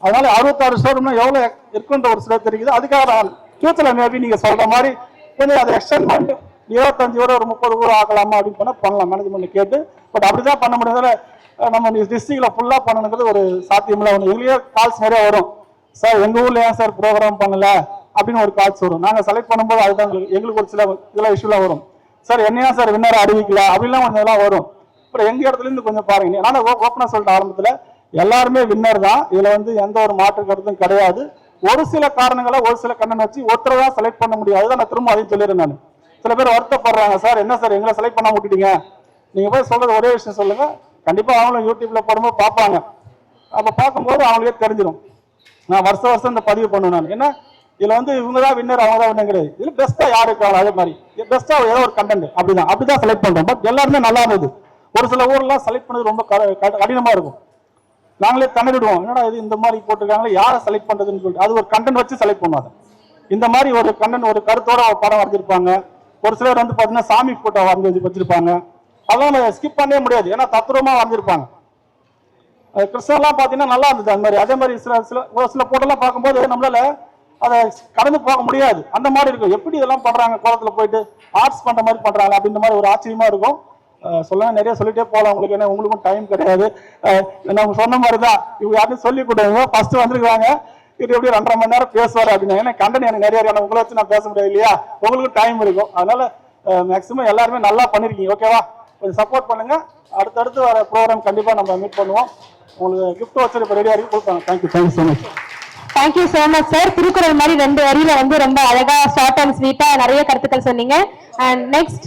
அதனால 66 ஷோரூம்னா எவ்வளோ இருக்குன்ற ஒரு சில தெரியுது. அதுக்காக ஃபியூச்சரில் மேபி நீங்கள் சொல்கிற மாதிரி கொஞ்சம் அதை எக்ஸ்டெண்ட் பண்ணிட்டு 25 ஒரு 30 ஊர் ஆகலாமா அப்படின்னு பண்ணால் பண்ணலாம், மேனேஜ்மெண்ட் கேட்டு. பட் அப்படி தான் பண்ண முடியாத நம்ம டிஸ்ட்ரிக்டில் ஃபுல்லாக பண்ணணுங்கிறது ஒரு சாத்தியமில்லை. ஒன்று எங்களுக்கே கால்ஸ் நிறைய வரும், சார் எங்கள் ஊரில் ஏன் சார் ப்ரோக்ராம் பண்ணல அப்படின்னு ஒரு கால்ஸ் வரும். நாங்கள் செலக்ட் பண்ணும்போது அதுதான் எங்களுக்கு ஒரு சில இதெல்லாம் இஷ்யூலாம் வரும். சார் என்னையா சார் வின்னரை அறிவிக்கல அப்படிலாம் கொஞ்சம் இதெல்லாம் வரும். அப்புறம் எங்கள் இடத்துலேருந்து கொஞ்சம் பாருங்க. நான் ஓப்பனாக சொல்லிட்டு ஆரம்பத்தில் எல்லாருமே வின்னர் தான், இதில் வந்து எந்த ஒரு மாற்று கருத்தும் கிடையாது. ஒரு சில காரணங்களை ஒரு சில கண்ணன் வச்சு ஒருத்தரை தான் செலக்ட் பண்ண முடியாது. அதுதான் நான் திரும்ப அதையும் சொல்லிடுறேன். நான் சில பேர் வருத்தப்படுறாங்க, சார் என்ன சார் எங்களை செலக்ட் பண்ண விட்டுட்டீங்க. நீங்கள் போய் சொல்கிறது ஒரே விஷயம் சொல்லுங்கள், கண்டிப்பாக அவங்களும் யூடியூப்பில் போடும்போது பார்ப்பாங்க. அப்போ பார்க்கும்போது அவங்களுக்கே தெரிஞ்சிடும். நான் வருஷம் இந்த பதிவு பண்ணுவேன். நான் ஏன்னா இதில் வந்து இவங்க தான் வின்னர் அவங்க தான் வின்னர் கிடையாது. இதில் பெஸ்ட்டாக யார் இருக்காங்க அதே மாதிரி பெஸ்ட்டாக ஏதோ ஒரு கண்டென்ட் அப்படிதான் செலக்ட் பண்ணுறோம். பட் எல்லாருமே நல்லா இருந்தது. ஒரு சில ஊர்லாம் செலக்ட் பண்ணது ரொம்ப கடினமாக இருக்கும். நாங்களே தண்ணிடுவோம், என்னடா இது இந்த மாதிரி போட்டிருக்காங்களே யாரை செலக்ட் பண்ணுறதுன்னு சொல்லிட்டு அது ஒரு கண்டென்ட் வச்சு செலக்ட் பண்ணுவாங்க. இந்த மாதிரி ஒரு கண்டென்ட் ஒரு கருத்தோட ஒரு படம் வரைஞ்சிருப்பாங்க. ஒரு சிலர் வந்து பார்த்தீங்கன்னா சாமி போட்டோ வரைஞ்சி வச்சிருப்பாங்க. அதெல்லாம் நம்ம ஸ்கிப் பண்ணவே முடியாது, ஏன்னா தத்துரமாக வரைஞ்சிருப்பாங்க. கிறிஸ்தவெல்லாம் பார்த்தீங்கன்னா நல்லா இருந்தது. அந்த மாதிரி அதே மாதிரி ஒரு சில போட்டோலாம் பார்க்கும்போது நம்மளால அதை கடந்து போக முடியாது. அந்த மாதிரி இருக்கும், எப்படி இதெல்லாம் பண்றாங்க கோலத்தில் போயிட்டு ஆர்ட்ஸ் பண்ற மாதிரி பண்றாங்க அப்படின்ற மாதிரி ஒரு ஆச்சரியமா இருக்கும். சொல்ல நிறைய சொல்லிட்டே போகலாம் உங்களுக்கு, ஏன்னா உங்களுக்கும் டைம் கிடையாது. நம்ம சொன்ன மாதிரி தான் இவங்க யாரும் சொல்லி கொடுங்க. ஃபர்ஸ்ட் வந்துருக்காங்க, இது எப்படி 2.5 மணி நேரம் பேசுவார் அப்படின்னு. ஏன்னா கண்டென்ட் எனக்கு நிறைய இருக்கு, உங்களை வச்சு நான் பேச முடியாது இல்லையா, உங்களுக்கும் டைம் இருக்கும். அதனால மேக்ஸிமம் எல்லாருமே நல்லா பண்ணிருக்கீங்க. ஓகேவா, கொஞ்சம் சப்போர்ட் பண்ணுங்க. அடுத்தடுத்து வர ப்ரோக்ராம் கண்டிப்பாக நம்ம மீட் பண்ணுவோம். உங்களுக்கு கிஃப்ட் வச்சு இப்போ ரெடியாக இருக்கு கொடுப்பாங்க. Thank you so much. Thank you so much sir. Thirukkural மாதிரி 2 வரியில வந்து ரொம்ப அழகா ஷார்ட் அண்ட் ஸ்வீட்டா நிறைய கருத்துக்கள் சொன்னீங்க. அண்ட் நெக்ஸ்ட்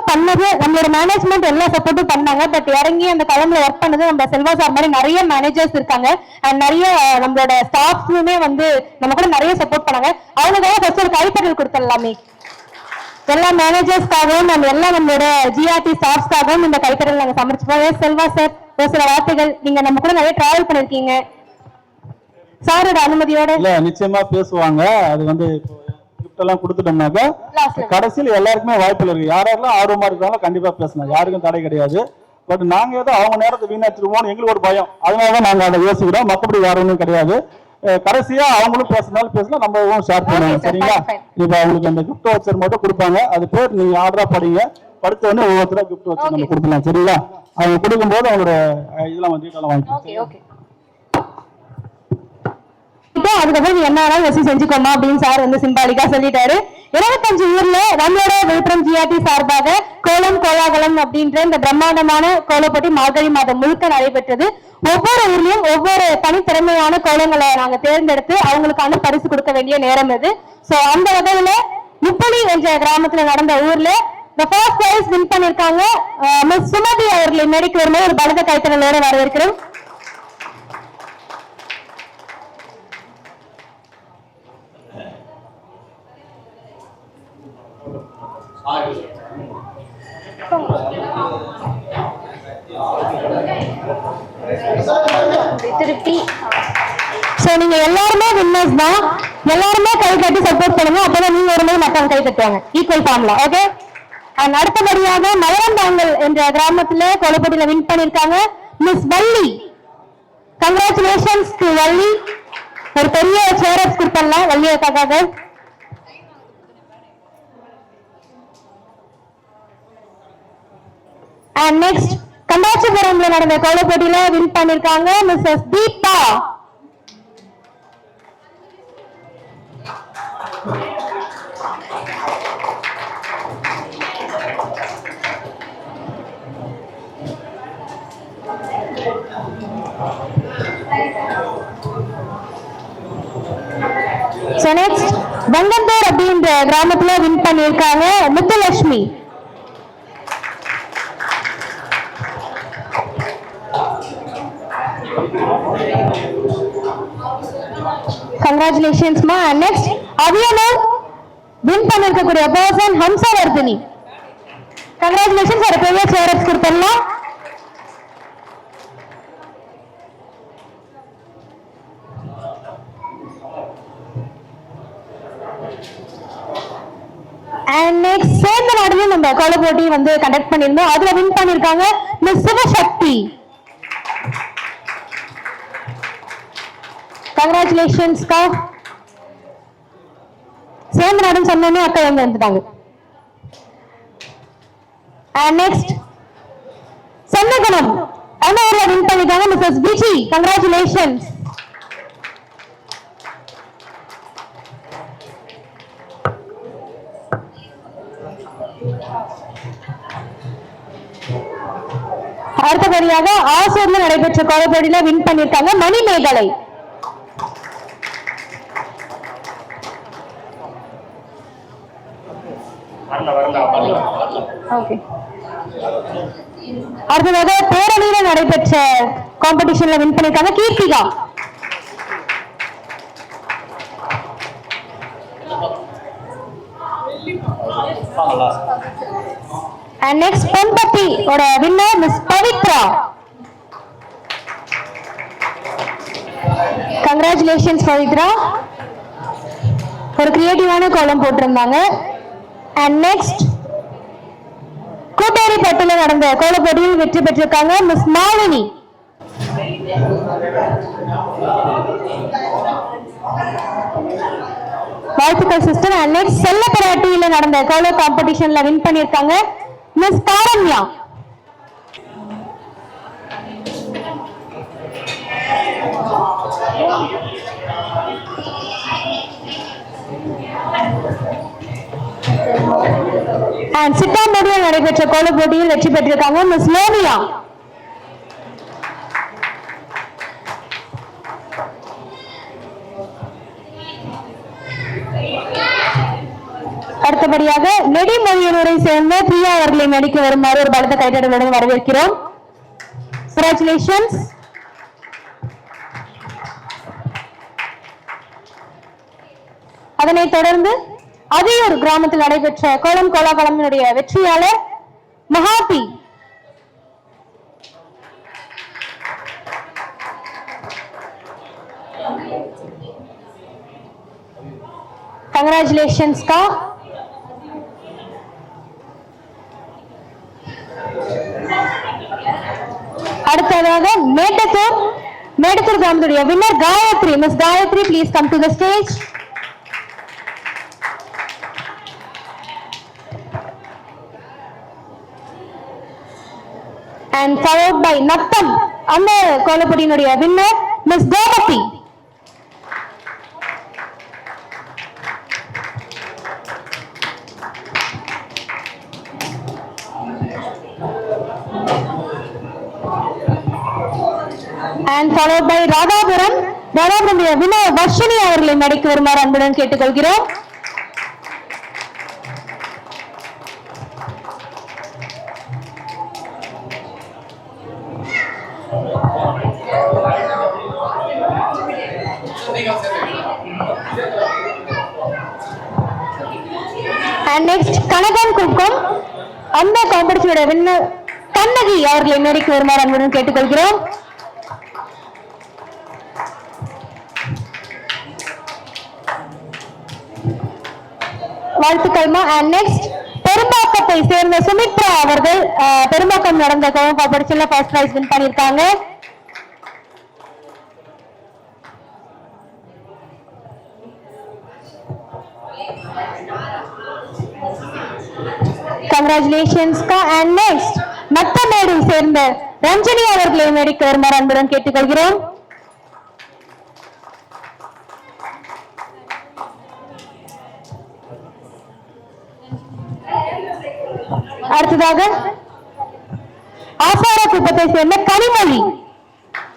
பண்ணது நம்மளோட மேனேஜ்மெண்ட் எல்லா சப்போர்ட்டும் பண்ணாங்க. பட் இறங்கி அந்த களம்ல ஒர்க் பண்ணது நம்ம செல்வா சார் மாதிரி நிறைய மேனேஜர்ஸ் இருக்காங்க. அண்ட் நிறைய நம்மளோட ஸ்டாஃப்ஸுமே வந்து நம்ம கூட நிறைய சப்போர்ட் பண்ணாங்க. அவங்களுக்காக ஃபர்ஸ்ட் ஒரு கைத்தட்டல் கொடுத்துடலாமே. எல்லா மேனேஜர்ஸ்க்காகவும் நம்ம எல்லாம் நம்மளோட ஜிஆர்டி ஸ்டாஃப்ஸ்க்காகவும் இந்த கைத்தறல் நாங்க சமர்ப்பிப்போம். செல்வா சார் ஒரு சில வார்த்தைகள், நீங்க நம்ம கூட நிறைய டிராவல் பண்ணிருக்கீங்க, சாரோட அனுமதியோட. இல்ல நிச்சயமா பேசுவாங்க. அது வந்து இப்போ gift எல்லாம் கொடுத்துட்டோம்னாக்கா கடைசியில் எல்லாருக்குமே வாய்ப்புகள் இருக்கு. யாரெல்லாம் ஆர்வமா இருக்காங்களோ கண்டிப்பா பேசலாம், யாருக்கும் தடை கிடையாது. பட் நாங்க ஏதோ அவங்க நேரத்தை வீணாச்சிருவோம்னு எங்களுக்கு ஒரு பயம், அதனாலதான் நாங்க அதை யோசிக்கிறோம். மற்றபடி வேற ஒன்றும் கிடையாது. கடைசியா அவங்களும் பேசினாலும் பேசலாம், நம்ம ஷேர் பண்ணுவோம். சரிங்களா? இப்ப அவங்களுக்கு அந்த கிஃப்ட் வச்சர் மட்டும் கொடுப்பாங்க, அது பேர் நீங்க ஆர்டரா படிங்க, படுத்த உடனே ஒவ்வொருத்தரா கிஃப்ட் வச்சர் நம்ம கொடுக்கலாம். சரிங்களா? அவங்க கொடுக்கும்போது அவங்களோட இதெல்லாம் வந்து டீட்டெயிலாக வாங்கிக்கலாம். அதுக்கப்புறம் நீ என்ன வேணாலும் வச்சு செஞ்சுக்கோமா அப்படின்னு சார் வந்து சிம்பாலிக்கா சொல்லிட்டாரு. 25 ஊர்ல நம்மளோட விழுப்புரம் ஜிஆர்டி சார்பாக கோலம் கோலாகலம் அப்படின்ற இந்த பிரம்மாண்டமான கோலப்போட்டி மார்கழி மாதம் முழுக்க நடைபெற்றது. ஒவ்வொரு ஊர்லயும் ஒவ்வொரு தனித்திறமையான கோலங்களை நாங்க தேர்ந்தெடுத்து அவங்களுக்கான பரிசு கொடுக்க வேண்டிய நேரம் இது. சோ அந்த வகையில முப்பலி என்ற கிராமத்துல நடந்த ஊர்ல the first prize win பண்ணிருக்காங்க மிஸ் சுமதி அவர்களை மேடைக்கு வரும்போது ஒரு பலத்த கைத்தறலோட வரவேற்கிறோம். திருப்பி சோ நீங்க எல்லாருமே வின்னர்ஸ் தான், எல்லாருமே கை தட்டி சப்போர்ட் பண்ணுங்க, அப்பதான் நீங்க வரும்போது மத்தவங்க கை தட்டுவாங்க ஈக்குவல் ஃபார்ம்ல. ஓகே. அடுத்தபடியாக மலரந்தாங்கல் என்ற கிராமத்துல கோலப்போட்டியில வின் பண்ணிருக்காங்க miss Valli. Congratulations to Valli. ஒரு பெரிய சேரப்ஸ் கொடுத்தலாம் வள்ளி அக்காக்காக. And next கண்டாச்சிபுரம்ல நடந்த கோலப்போட்டியில வின் பண்ணிருக்காங்க Mrs Deepa. So next Pangandur அப்படின்ற கிராமத்துல வின் பண்ணிருக்காங்க Muthulakshmi. Congratulations ma. And next Aviyanur win பண்ணிருக்கக்கூடிய பர்சன் ஹம்சவர்தினி. Congratulations, ஒரு பெரிய சேரப்ஸ் கொடுத்தலாம். And next சேர்ந்த நாடுல நம்ம கோலப்போட்டி வந்து கண்டக்ட் பண்ணிருந்தோம், அதுல வின் பண்ணிருக்காங்க மிஸ் சிவசக்தி. Congratulations கா. சேர்ந்த நாடுன்னு சொன்னோன்னே அக்கா வந்து வந்துட்டாங்க. And next சென்னகுணம் அந்த ஊர்ல வின் பண்ணிருக்காங்க மிஸ்ஸஸ் விஜி. Congratulations. அடுத்தபடியாக ஆசூர்ல நடைபெற்ற கோலப்போட்டியில வின் பண்ணிருக்காங்க மணிமேகலை. ஓகே. அடுத்ததாக பேரணியில நடைபெற்ற காம்படிஷன்ல வின் பண்ணிருக்காங்க கீர்த்திகா. And next பொன்பட்டி ஓட winner miss Pavithra. Congratulations Pavithra, ஒரு கிரியேட்டிவான கோலம் போட்டிருந்தாங்க. And next கூட்டேரிப்பட்டில நடந்த கோலப்போட்டியில் வெற்றி பெற்றிருக்காங்க மிஸ் மாலினி. வாழ்த்துக்கள் சிஸ்டர். And next செல்லப்பராட்டியில நடந்த கோல காம்படிஷன்ல வின் பண்ணிருக்காங்க மிஸ் காரண்யா. And சித்தாம்பூரில் நடைபெற்ற கோலப்போட்டியில் வெற்றி பெற்றிருக்காங்க மிஸ் லோனியா. அடுத்தபடியாக நெடிமொழியனூரை சேர்ந்த பிரியா அவர்களை மேடைக்கு வருமாறு ஒரு பலத்த கைதட்டலுடன் வரவேற்கிறோம். கங்க்ராச்சுலேஷன்ஸ். அதனைத் தொடர்ந்து அதியூர் கிராமத்தில் நடைபெற்ற கோலம் கோலாகலமினுடைய வெற்றியாளர் மகாபி. Congratulations का. அடுத்ததாக மேட்டத்தூர் கிராமத்துடைய winner Gayathri. Miss Gayathri, please come to the stage. And followed by Natham அந்த கோலப்பொடியினுடைய winner miss Gomathi. And followed by Radhapuram Vinaya Varshini அவர்களை நடிக்க வருமாறு அன்புடன் கேட்டுக்கொள்கிறோம். And next கனகன் குப்பம் அந்த காம்படிஷனோட வின்னர் கண்ணகி அவர்களை நடிக்க வருமாறு அன்புடன் கேட்டுக்கொள்கிறோம். வாழ்த்துக்கள்மா. அண்ட் நெக்ஸ்ட் பெரும்பாக்கத்தை சேர்ந்த சுமித்ரா அவர்கள் பெரும்பாக்கம் நடந்த கோலம் காம்படிஷன்ல ஃபர்ஸ்ட் பிரைஸ் வின் பண்ணிருக்காங்க. Congratulations का. And next நத்தமேடு சேர்ந்த ரஞ்சனி அவர்களை நடிக்க வருமாறு அன்புடன் கேட்டுக்கொள்கிறோம். அடுத்ததாக ஆசார குப்பத்தை சேர்ந்த கனிமொழி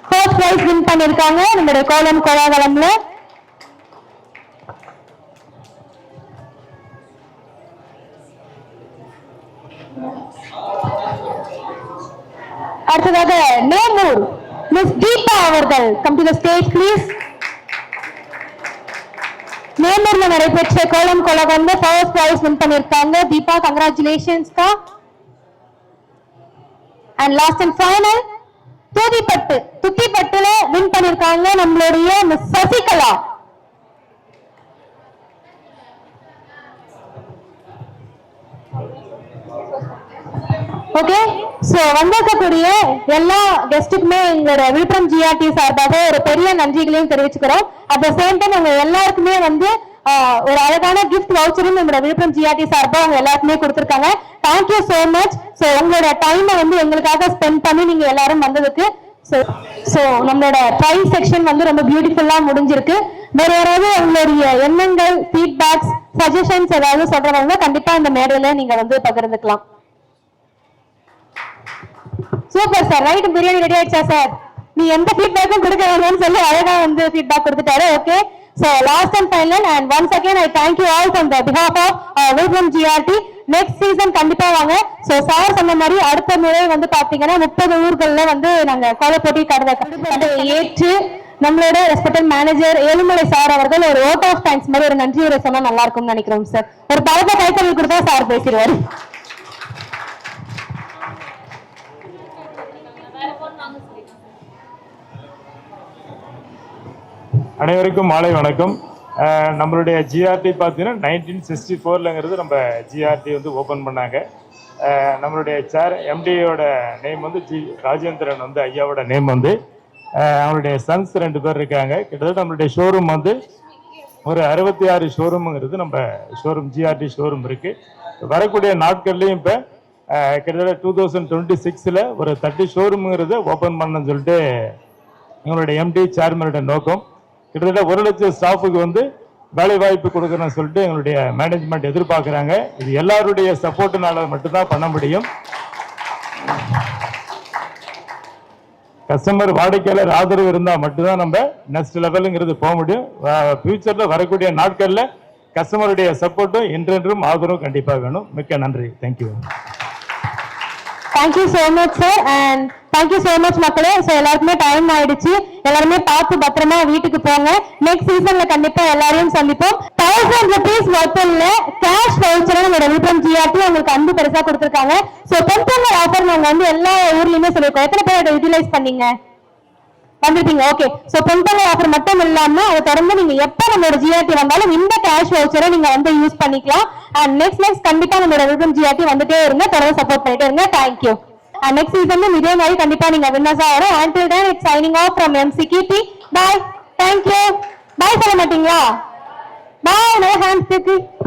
ஃபர்ஸ்ட் பிரைஸ் வின் பண்ணிருக்காங்க நம்முடைய கோலம் கோலாகலம்ல. அடுத்ததாக நேமூர் மிஸ் தீபா அவர்கள் come to the stage please. நேமூர்ல நடைபெற்ற கோலம் கோலாகலம்ல ஃபர்ஸ்ட் பிரைஸ் வின் பண்ணிருக்காங்க தீபா. கங்க்ராச்சுலேஷன்ஸ் கா. அண்ட் லாஸ்ட் அண்ட் ஃபைனல் துத்திப்பட்டுல வின் பண்ணிருக்காங்க நம்மளுடைய மிஸ் சசிகலா. ஓகே, சோ வந்திருக்கக்கூடிய எல்லா கெஸ்டுக்குமே எங்களோட விழுப்புரம் ஜிஆர்டி சார்பாக ஒரு பெரிய நன்றிகளையும் தெரிவிச்சுக்கிறோம். அட் த சேம் டைம் உங்க எல்லாருக்குமே வந்து ஒரு அழகான கிஃப்ட் வவுச்சரும் நம்மளோட விழுப்புரம் ஜிஆர்டி சார்பா அவங்க எல்லாருக்குமே கொடுத்திருக்காங்க. Thank you so much. சோ உங்களோட டைமை வந்து எங்களுக்காக ஸ்பெண்ட் பண்ணி நீங்க எல்லாரும் வந்ததுக்கு. சோ நம்மளோட பிரைஸ் செக்ஷன் வந்து ரொம்ப பியூட்டிஃபுல்லா முடிஞ்சிருக்கு. வேற யாராவது உங்களுடைய எண்ணங்கள், ஃபீட்பேக்ஸ், சஜஷன்ஸ் ஏதாவது சொல்றவங்க கண்டிப்பா இந்த மேடையில நீங்க வந்து பகிர்ந்துக்கலாம். Super sir, right. Biryani ready ஆயிடுச்சா சார்? நீ எந்த ஃபீட்பேக்கும் கொடுக்க வேணும்னு சொல்லி அழகா வந்து ஃபீட்பேக் கொடுத்துட்டாரு. Okay, so last and final and once again I thank you all from the behalf of Vilupuram GRT. next season கண்டிப்பா வாங்க. so சார் சொன்ன மாதிரி அடுத்த முறை வந்து பாத்தீங்கன்னா 30 ஊர்கள்ல வந்து நாங்க கோலப்போட்டி கடந்த ஏற்று நம்மளோட ரெஸ்பெக்டட் மேனேஜர் ஏழுமலை சார் அவர்கள் ஒரு ஓட் ஆஃப் தேங்க்ஸ் மாதிரி ஒரு நன்றி உரை சொன்னா நல்லா இருக்கும்னு நினைக்கிறோம் சார். ஒரு பலத்த கைத்தறி கொடுத்தா சார் பேசிடுவாரு. அனைவருக்கும் மாலை வணக்கம். நம்மளுடைய ஜிஆர்டி பார்த்தீங்கன்னா 1964ங்கிறது நம்ம ஜிஆர்டி வந்து ஓப்பன் பண்ணாங்க. நம்மளுடைய சேர் எம்டியோட நேம் வந்து ராஜேந்திரன் வந்து ஐயாவோட நேம் வந்து அவங்களுடைய சன்ஸ் 2 பேர் இருக்காங்க. கிட்டத்தட்ட நம்மளுடைய ஷோரூம் வந்து ஒரு 66 ஷோரூமுங்கிறது நம்ம ஷோரூம் ஜிஆர்டி ஷோரூம் இருக்கு. வரக்கூடிய நாட்கள்லையும் இப்போ கிட்டத்தட்ட 2026ல் ஒரு 30 ஷோரூமுங்கிறது ஓப்பன் பண்ணணும்னு சொல்லிட்டு எங்களுடைய எம்டி சேர்மனோட நோக்கம். கிட்டத்தட்ட 1 லட்சம் ஸ்டாஃபுக்கு வந்து வேலை வாய்ப்பு கொடுக்கணும்னு சொல்லிட்டு எங்களுடைய மேனேஜ்மெண்ட் எதிர்பார்க்குறாங்க. இது எல்லாருடைய சப்போர்ட்டுனால மட்டும்தான் பண்ண முடியும். கஸ்டமர் வாடிக்கையாளர் ஆதரவு இருந்தால் மட்டும்தான் நம்ம நெக்ஸ்ட் லெவலுங்கிறது போக முடியும். ஃபியூச்சரில் வரக்கூடிய நாட்களில் கஸ்டமருடைய சப்போர்ட்டும் என்றென்றும் ஆதரவும் கண்டிப்பாக வேணும். மிக்க நன்றி. Thank you. Thank you so much, sir. And thank you so much மக்களே. ஸோ எல்லாருக்குமே டைம் ஆயிடுச்சு. எல்லாருமே பார்த்து பத்திரமா வீட்டுக்கு போங்க. நெக்ஸ்ட் சீசன்ல கண்டிப்பா எல்லாரையும் சந்திப்போம். 1000 rupees ஒருத்தர்ல கேஷ் வவுச்சர் நம்மளோட விழுப்புரம் ஜிஆர்டி உங்களுக்கு அன்பு பெருசா கொடுத்துருக்காங்க. ஸோ பொங்கல் ஆஃபர் நாங்க வந்து எல்லா ஊர்லயுமே சொல்லியிருக்கோம். எத்தனை பேர் அதை யூட்டிலைஸ் பண்ணீங்க? வந்துருப்பீங்க. ஓகே. ஸோ பொங்கல் ஆஃபர் மட்டும் இல்லாம அதை தொடர்ந்து நீங்க எப்ப நம்மளோட ஜிஆர்டி வந்தாலும் இந்த கேஷ் வவுச்சரை நீங்க வந்து யூஸ் பண்ணிக்கலாம். அண்ட் நெக்ஸ்ட் கண்டிப்பா நம்மளோட விழுப்புரம் ஜிஆர்டி வந்துட்டே இருங்க, தொடர்ந்து சப்போர்ட் பண்ணிட்டே இருங்க. தேங்க்யூ. நெக்ஸ்ட் சீசன் இதே மாதிரி கண்டிப்பா நீங்க வின்னர்ஸா வரும். until then it's signing off from MC Kirti. Bye. Thank you. Bye சொல்ல மாட்டீங்களா? Bye. No hands.